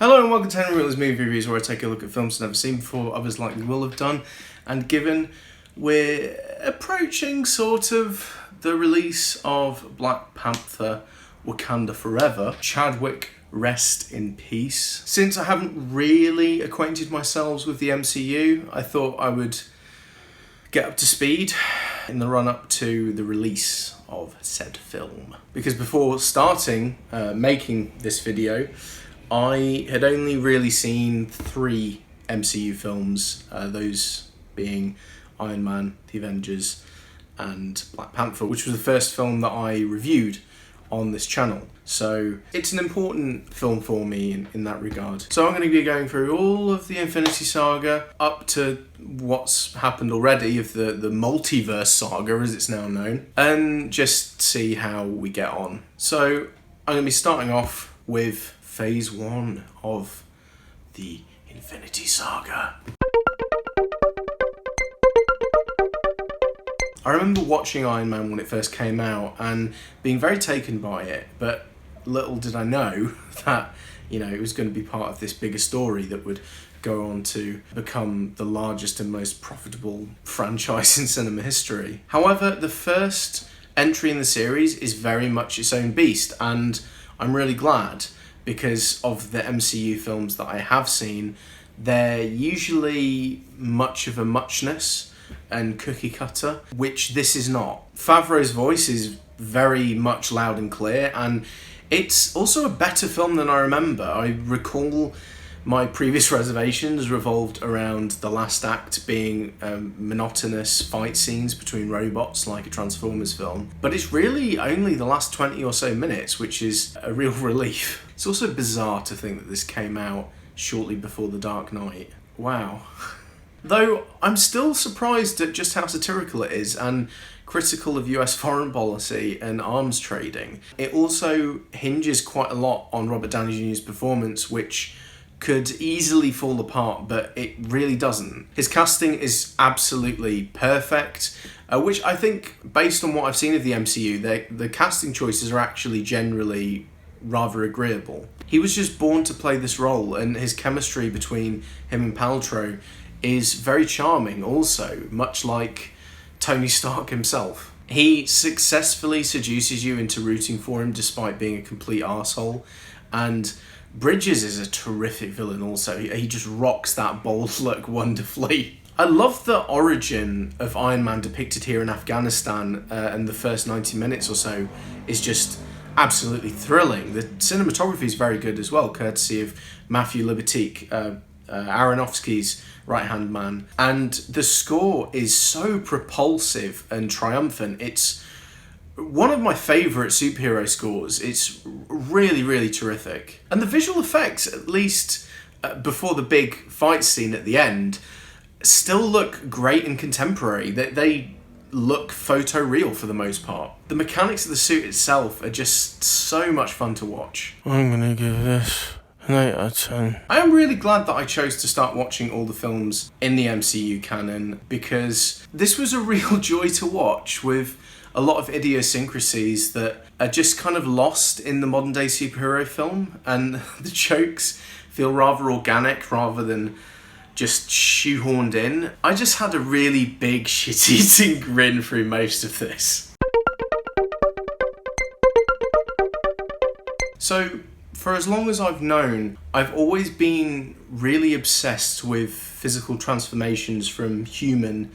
Hello and welcome to Henry Whitler's Movie Reviews, where I take a look at films I've never seen before, others likely will have done. And given we're approaching sort of the release of Black Panther Wakanda Forever, Chadwick rest in peace. Since I haven't really acquainted myself with the MCU, I thought I would get up to speed in the run-up to the release of said film. Because before starting making this video, I had only really seen 3 MCU films, those being Iron Man, The Avengers, and Black Panther, which was the first film that I reviewed on this channel. So it's an important film for me in that regard. So I'm going to be going through all of the Infinity Saga up to what's happened already of the multiverse saga as it's now known, and just see how we get on. So I'm going to be starting off with Phase 1 of the Infinity Saga. I remember watching Iron Man when it first came out and being very taken by it, but little did I know that, it was going to be part of this bigger story that would go on to become the largest and most profitable franchise in cinema history. However, the first entry in the series is very much its own beast, and I'm really glad, because of the MCU films that I have seen, they're usually much of a muchness and cookie cutter, which this is not. Favreau's voice is very much loud and clear, and it's also a better film than I remember. I recall my previous reservations revolved around the last act being monotonous fight scenes between robots like a Transformers film, but it's really only the last 20 or so minutes, which is a real relief. It's also bizarre to think that this came out shortly before The Dark Knight. Wow. Though I'm still surprised at just how satirical it is and critical of US foreign policy and arms trading. It also hinges quite a lot on Robert Downey Jr.'s performance, which could easily fall apart, but it really doesn't. His casting is absolutely perfect, which I think, based on what I've seen of the MCU, the casting choices are actually generally rather agreeable. He was just born to play this role, and his chemistry between him and Paltrow is very charming also, much like Tony Stark himself. He successfully seduces you into rooting for him despite being a complete arsehole, and Bridges is a terrific villain also. He just rocks that bold look wonderfully. I love the origin of Iron Man depicted here in Afghanistan, and the first 90 minutes or so is just absolutely thrilling. The cinematography is very good as well, courtesy of Matthew Libatique, Aronofsky's right-hand man. And the score is so propulsive and triumphant. It's one of my favourite superhero scores. It's really, really terrific. And the visual effects, at least before the big fight scene at the end, still look great and contemporary. They look photoreal for the most part. The mechanics of the suit itself are just so much fun to watch. I'm gonna give this an 8 out of 10. I am really glad that I chose to start watching all the films in the MCU canon, because this was a real joy to watch, with a lot of idiosyncrasies that are just kind of lost in the modern day superhero film, and the jokes feel rather organic rather than just shoehorned in. I just had a really big shit-eating grin through most of this. So, for as long as I've known, I've always been really obsessed with physical transformations from human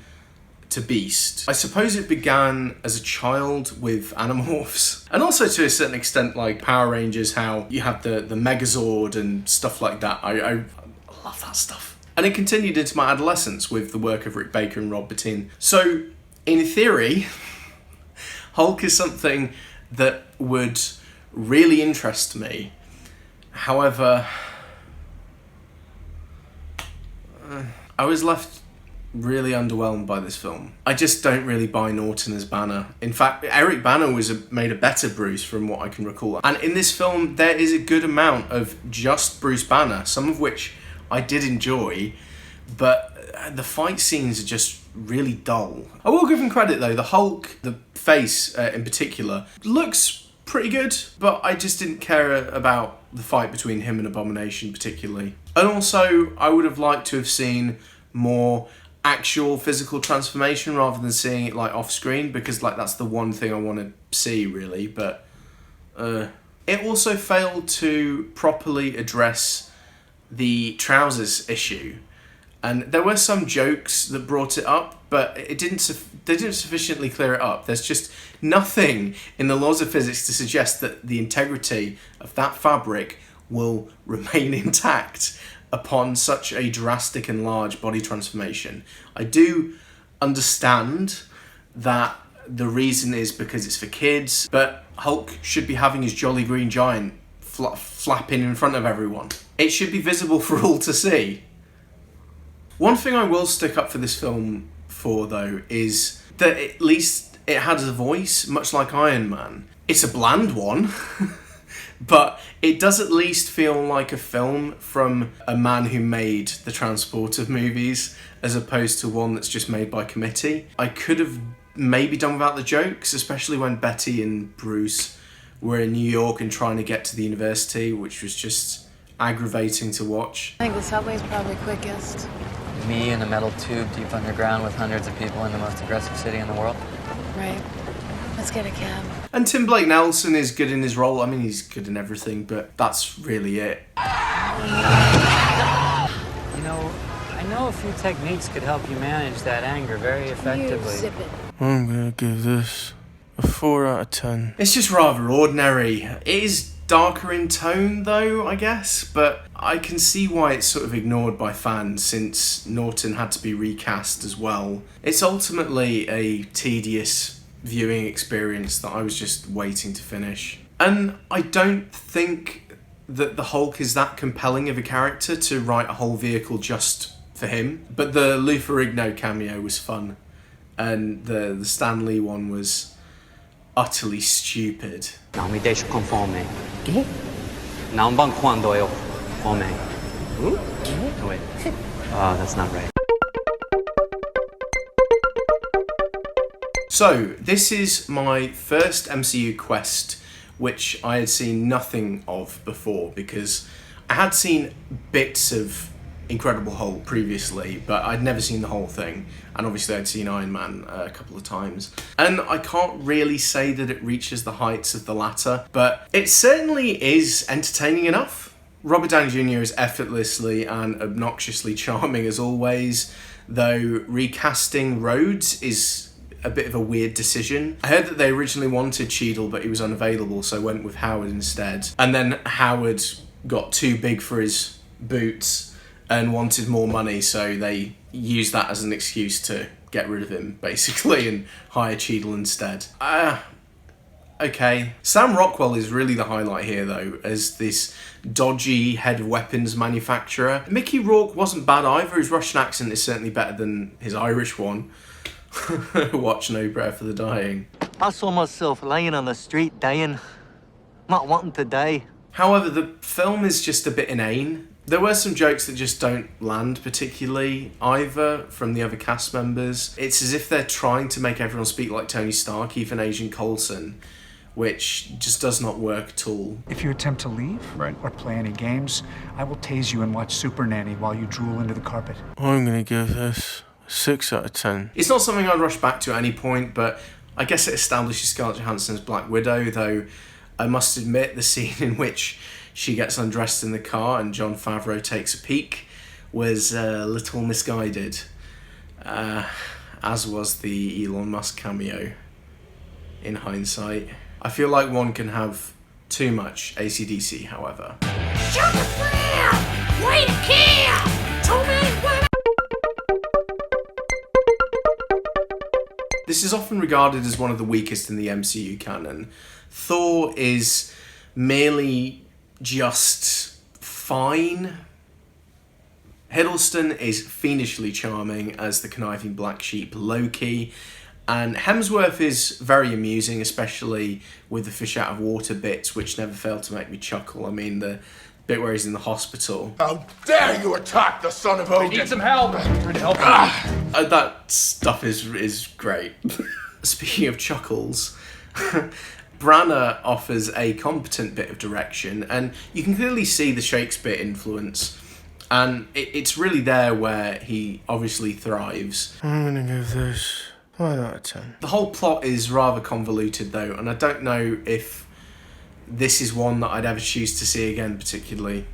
to beast. I suppose it began as a child with Animorphs, and also to a certain extent like Power Rangers, how you have the Megazord and stuff like that. I love that stuff. And it continued into my adolescence with the work of Rick Baker and Rob Bottin. So, in theory, Hulk is something that would really interest me. However, I was left really underwhelmed by this film. I just don't really buy Norton as Banner. In fact, Eric Banner made a better Bruce from what I can recall. And in this film, there is a good amount of just Bruce Banner, some of which I did enjoy, but the fight scenes are just really dull. I will give him credit though, the Hulk, the face in particular, looks pretty good, but I just didn't care about the fight between him and Abomination particularly. And also, I would have liked to have seen more actual physical transformation rather than seeing it like off screen, because like that's the one thing I want to see really. But it also failed to properly address the trousers issue, and there were some jokes that brought it up, but they didn't sufficiently clear it up. There's just nothing in the laws of physics to suggest that the integrity of that fabric will remain intact upon such a drastic and large body transformation. I do understand that the reason is because it's for kids, but Hulk should be having his Jolly Green Giant flapping in front of everyone. It should be visible for all to see. One thing I will stick up for this film for, though, is that at least it had a voice, much like Iron Man. It's a bland one, but it does at least feel like a film from a man who made the Transporter movies, as opposed to one that's just made by committee. I could have maybe done without the jokes, especially when Betty and Bruce were in New York and trying to get to the university, which was just aggravating to watch. I think the subway's probably quickest. Me in a metal tube deep underground with hundreds of people in the most aggressive city in the world. Right. Let's get a cab. And Tim Blake Nelson is good in his role. I mean, he's good in everything, but that's really it. You know, I know a few techniques could help you manage that anger very effectively. You zip it. I'm gonna give this a 4 out of 10. It's just rather ordinary. It is darker in tone, though, I guess, but I can see why it's sort of ignored by fans since Norton had to be recast as well. It's ultimately a tedious viewing experience that I was just waiting to finish. And I don't think that the Hulk is that compelling of a character to write a whole vehicle just for him, but the Lou Ferrigno cameo was fun, and the Stan Lee one was utterly stupid. Não me deixe conforme. Que? Não bang quando eu come. Wait. Oh, that's not right. So, this is my first MCU quest, which I had seen nothing of before, because I had seen bits of Incredible Hulk previously, but I'd never seen the whole thing, and obviously I'd seen Iron Man a couple of times. And I can't really say that it reaches the heights of the latter, but it certainly is entertaining enough. Robert Downey Jr. is effortlessly and obnoxiously charming as always, though recasting Rhodes is a bit of a weird decision. I heard that they originally wanted Cheadle, but he was unavailable, so went with Howard instead. And then Howard got too big for his boots and wanted more money, so they used that as an excuse to get rid of him, basically, and hire Cheadle instead. Okay. Sam Rockwell is really the highlight here, though, as this dodgy head of weapons manufacturer. Mickey Rourke wasn't bad either. His Russian accent is certainly better than his Irish one. Watch No Prayer for the Dying. I saw myself laying on the street dying, not wanting to die. However, the film is just a bit inane. There were some jokes that just don't land particularly either from the other cast members. It's as if they're trying to make everyone speak like Tony Stark, even Agent Coulson, which just does not work at all. If you attempt to leave or play any games, I will tase you and watch Super Nanny while you drool into the carpet. I'm gonna give this a 6 out of 10. It's not something I'd rush back to at any point, but I guess it establishes Scarlett Johansson as Black Widow, though I must admit the scene in which she gets undressed in the car and Jon Favreau takes a peek was a little misguided, as was the Elon Musk cameo in hindsight. I feel like one can have too much AC/DC, however. Shut the flare! Way to kill! Too many women! This is often regarded as one of the weakest in the MCU canon. Thor is merely just fine. Hiddleston is fiendishly charming as the conniving black sheep Loki, and Hemsworth is very amusing, especially with the fish out of water bits, which never fail to make me chuckle. I mean, the bit where he's in the hospital. How dare you attack the son of Odin! I need some help! I'm trying to help you. That stuff is great. Speaking of chuckles, Branagh offers a competent bit of direction, and you can clearly see the Shakespeare influence, and it's really there where he obviously thrives. I'm gonna give this 5 out of 10. The whole plot is rather convoluted though, and I don't know if this is one that I'd ever choose to see again particularly.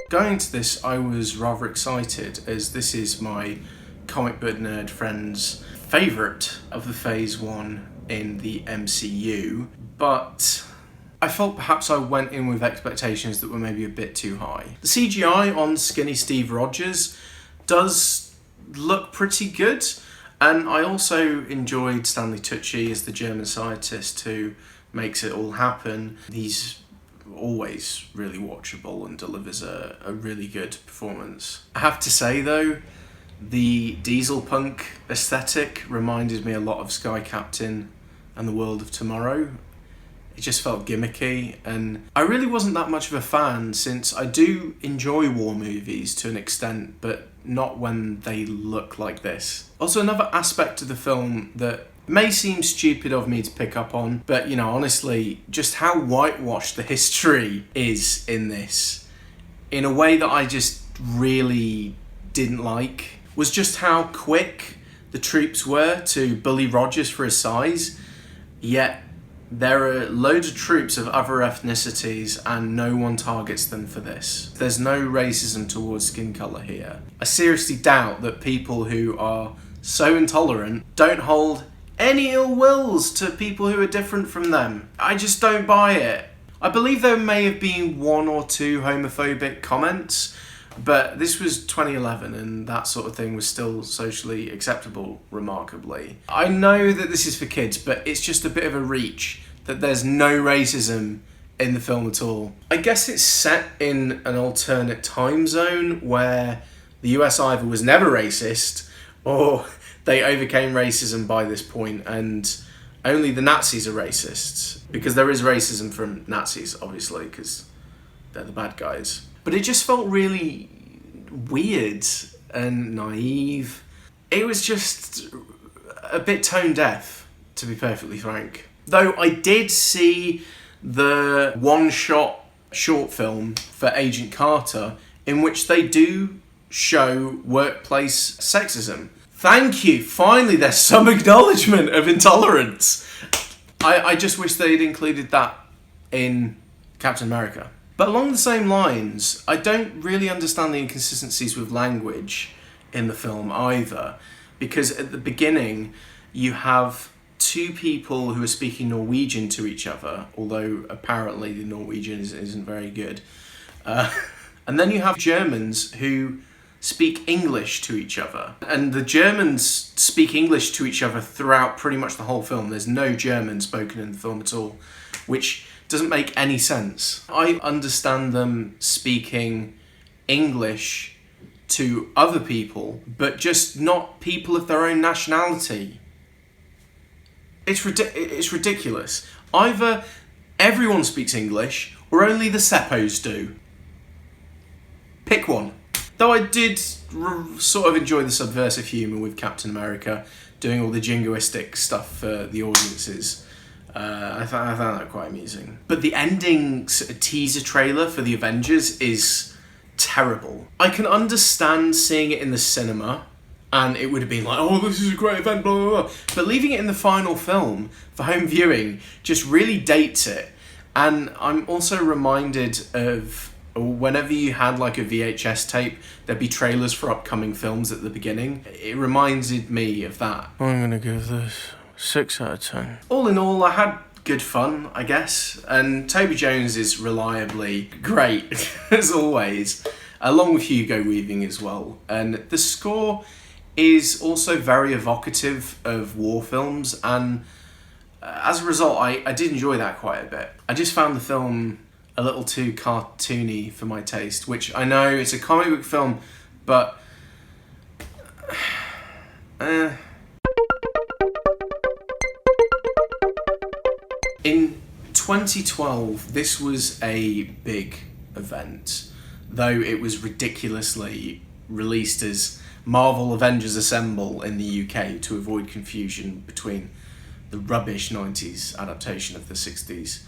Going into this, I was rather excited, as this is my comic book nerd friend's favourite of the Phase 1 in the MCU, but I felt perhaps I went in with expectations that were maybe a bit too high. The CGI on skinny Steve Rogers does look pretty good, and I also enjoyed Stanley Tucci as the German scientist who makes it all happen. He's always really watchable and delivers a really good performance. I have to say though, the diesel punk aesthetic reminded me a lot of Sky Captain and the World of Tomorrow. It just felt gimmicky, and I really wasn't that much of a fan, since I do enjoy war movies to an extent, but not when they look like this. Also, another aspect of the film that may seem stupid of me to pick up on, but you know, honestly, just how whitewashed the history is in this, in a way that I just really didn't like, was just how quick the troops were to bully Rogers for his size, yet there are loads of troops of other ethnicities and no one targets them for this. There's no racism towards skin colour here. I seriously doubt that people who are so intolerant don't hold any ill wills to people who are different from them. I just don't buy it. I believe there may have been 1 or 2 homophobic comments, but this was 2011 and that sort of thing was still socially acceptable, remarkably. I know that this is for kids, but it's just a bit of a reach that there's no racism in the film at all. I guess it's set in an alternate time zone where the US either was never racist or they overcame racism by this point and only the Nazis are racists. Because there is racism from Nazis, obviously, because they're the bad guys. But it just felt really weird and naive. It was just a bit tone deaf, to be perfectly frank. Though I did see the one-shot short film for Agent Carter, in which they do show workplace sexism. Thank you! Finally, there's some acknowledgement of intolerance. I just wish they'd included that in Captain America. But along the same lines, I don't really understand the inconsistencies with language in the film either, because at the beginning you have 2 people who are speaking Norwegian to each other, although apparently the Norwegian isn't very good. And then you have Germans who speak English to each other. And the Germans speak English to each other throughout pretty much the whole film. There's no German spoken in the film at all, which doesn't make any sense. I understand them speaking English to other people, but just not people of their own nationality. It's ridiculous. Either everyone speaks English, or only the seppos do. Pick one. Though I did sort of enjoy the subversive humour with Captain America, doing all the jingoistic stuff for the audiences. I found that quite amusing. But the ending teaser trailer for the Avengers is terrible. I can understand seeing it in the cinema, and it would have been like, oh, this is a great event, blah, blah, blah. But leaving it in the final film for home viewing just really dates it. And I'm also reminded of whenever you had like a VHS tape, there'd be trailers for upcoming films at the beginning. It reminded me of that. I'm gonna give this 6 out of 10. All in all, I had good fun, I guess. And Toby Jones is reliably great, as always, along with Hugo Weaving as well. And the score is also very evocative of war films, and as a result, I did enjoy that quite a bit. I just found the film a little too cartoony for my taste, which I know it's a comic book film, but In 2012, this was a big event, though it was ridiculously released as Marvel Avengers Assemble in the UK to avoid confusion between the rubbish 90s adaptation of the 60s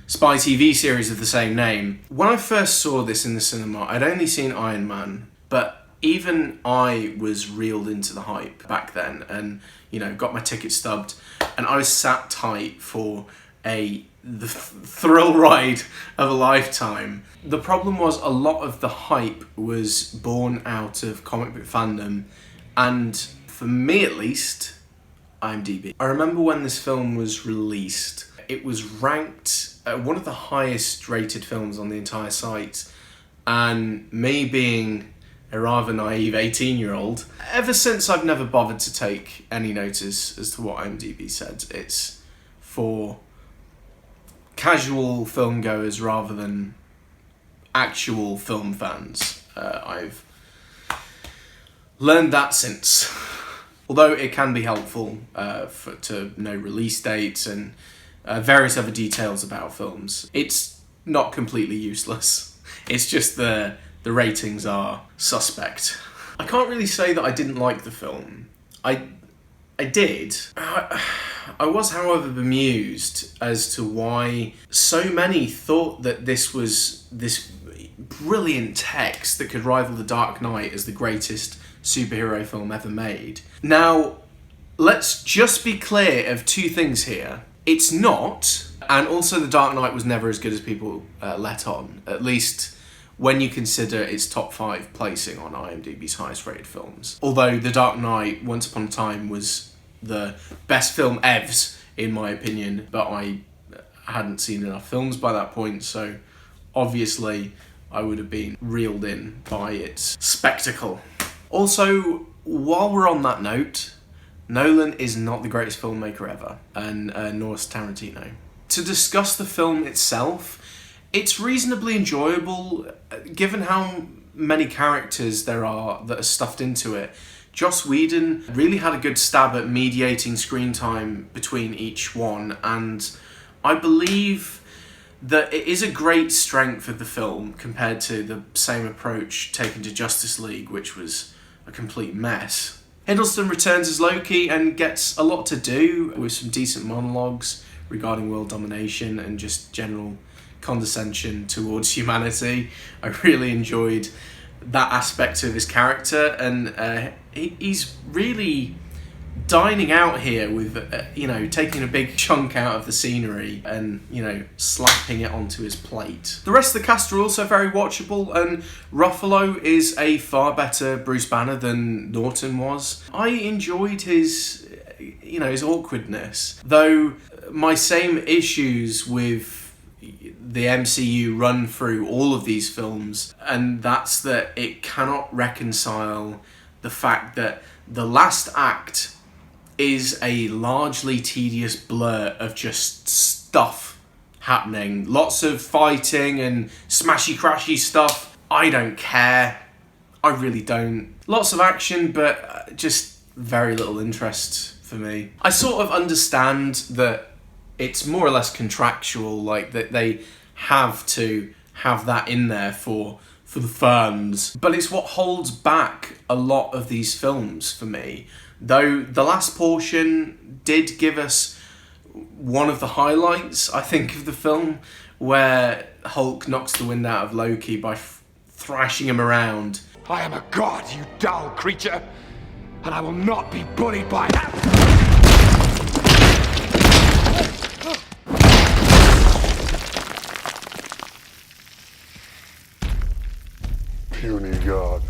spy TV series of the same name. When I first saw this in the cinema, I'd only seen Iron Man, but even I was reeled into the hype back then and, you know, got my ticket stubbed, and I was sat tight for the thrill ride of a lifetime. The problem was a lot of the hype was born out of comic book fandom, and for me at least, IMDb. I remember when this film was released, it was ranked one of the highest rated films on the entire site, and me being a rather naive 18-year-old, ever since I've never bothered to take any notice as to what IMDb said. It's for casual film goers rather than actual film fans. I've learned that since. Although it can be helpful to know release dates and various other details about films, it's not completely useless. It's just the ratings are suspect. I can't really say that I didn't like the film. I did. I was, however, bemused as to why so many thought that this was this brilliant text that could rival The Dark Knight as the greatest superhero film ever made. Now, let's just be clear of two things here. It's not, and also The Dark Knight was never as good as people let on, at least when you consider its top 5 placing on IMDb's highest rated films. Although The Dark Knight, once upon a time, was the best film evs, in my opinion, but I hadn't seen enough films by that point, so obviously I would have been reeled in by its spectacle. Also, while we're on that note, Nolan is not the greatest filmmaker ever, and nor is Tarantino. To discuss the film itself, it's reasonably enjoyable, given how many characters there are that are stuffed into it. Joss Whedon really had a good stab at mediating screen time between each one, and I believe that it is a great strength of the film compared to the same approach taken to Justice League, which was a complete mess. Hiddleston returns as Loki and gets a lot to do with some decent monologues regarding world domination and just general condescension towards humanity. I really enjoyed that aspect of his character, and he's really dining out here with, taking a big chunk out of the scenery and, slapping it onto his plate. The rest of the cast are also very watchable, and Ruffalo is a far better Bruce Banner than Norton was. I enjoyed his awkwardness, though my same issues with the MCU run through all of these films, and that's that it cannot reconcile the fact that the last act is a largely tedious blur of just stuff happening. Lots of fighting and smashy crashy stuff. I don't care. I really don't. Lots of action, but just very little interest for me. I sort of understand that it's more or less contractual, like that they have to have that in there for the fans. But it's what holds back a lot of these films for me. Though the last portion did give us one of the highlights, I think, of the film, where Hulk knocks the wind out of Loki by thrashing him around. I am a god, you dull creature, and I will not be bullied by that. Puny god.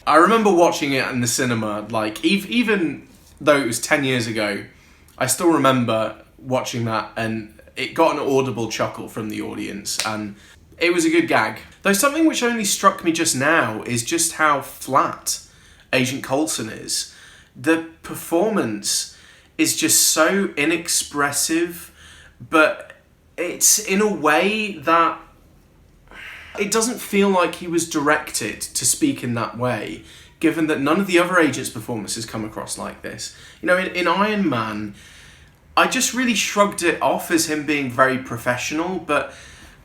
I remember watching it in the cinema, like, even though it was 10 years ago, I still remember watching that, and it got an audible chuckle from the audience, and it was a good gag. Though something which only struck me just now is just how flat Agent Coulson is. The performance is just so inexpressive, but it's in a way that it doesn't feel like he was directed to speak in that way, given that none of the other agents' performances come across like this. In Iron Man, I just really shrugged it off as him being very professional, but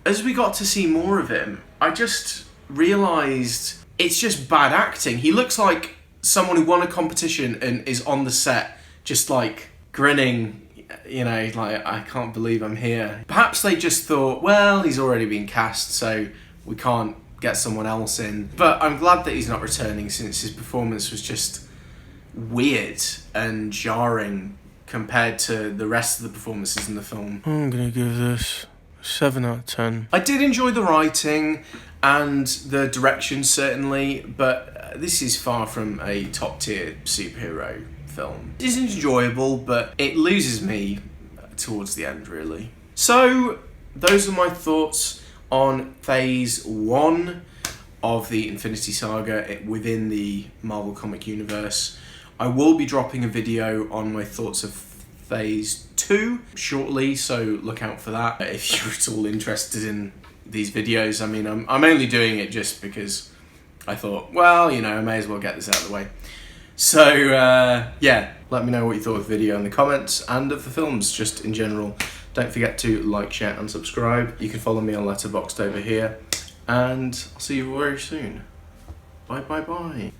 as we got to see more of him, I just realised it's just bad acting. He looks like someone who won a competition and is on the set just like grinning, you know, like, I can't believe I'm here. Perhaps they just thought, well, he's already been cast, so we can't get someone else in. But I'm glad that he's not returning, since his performance was just weird and jarring compared to the rest of the performances in the film. I'm gonna give this a 7 out of 10. I did enjoy the writing and the direction, certainly, but this is far from a top-tier superhero film. It is enjoyable, but it loses me towards the end, really. So, those are my thoughts on Phase 1 of the Infinity Saga within the Marvel comic universe. I will be dropping a video on my thoughts of Phase 2 shortly, so look out for that if you're at all interested in these videos. I mean, I'm only doing it just because I thought, well, you know, I may as well get this out of the way. So, yeah, let me know what you thought of the video in the comments and of the films just in general. Don't forget to like, share and subscribe. You can follow me on Letterboxd over here, and I'll see you very soon. Bye, bye, bye.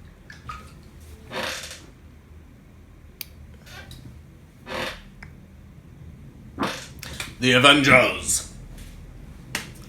The Avengers!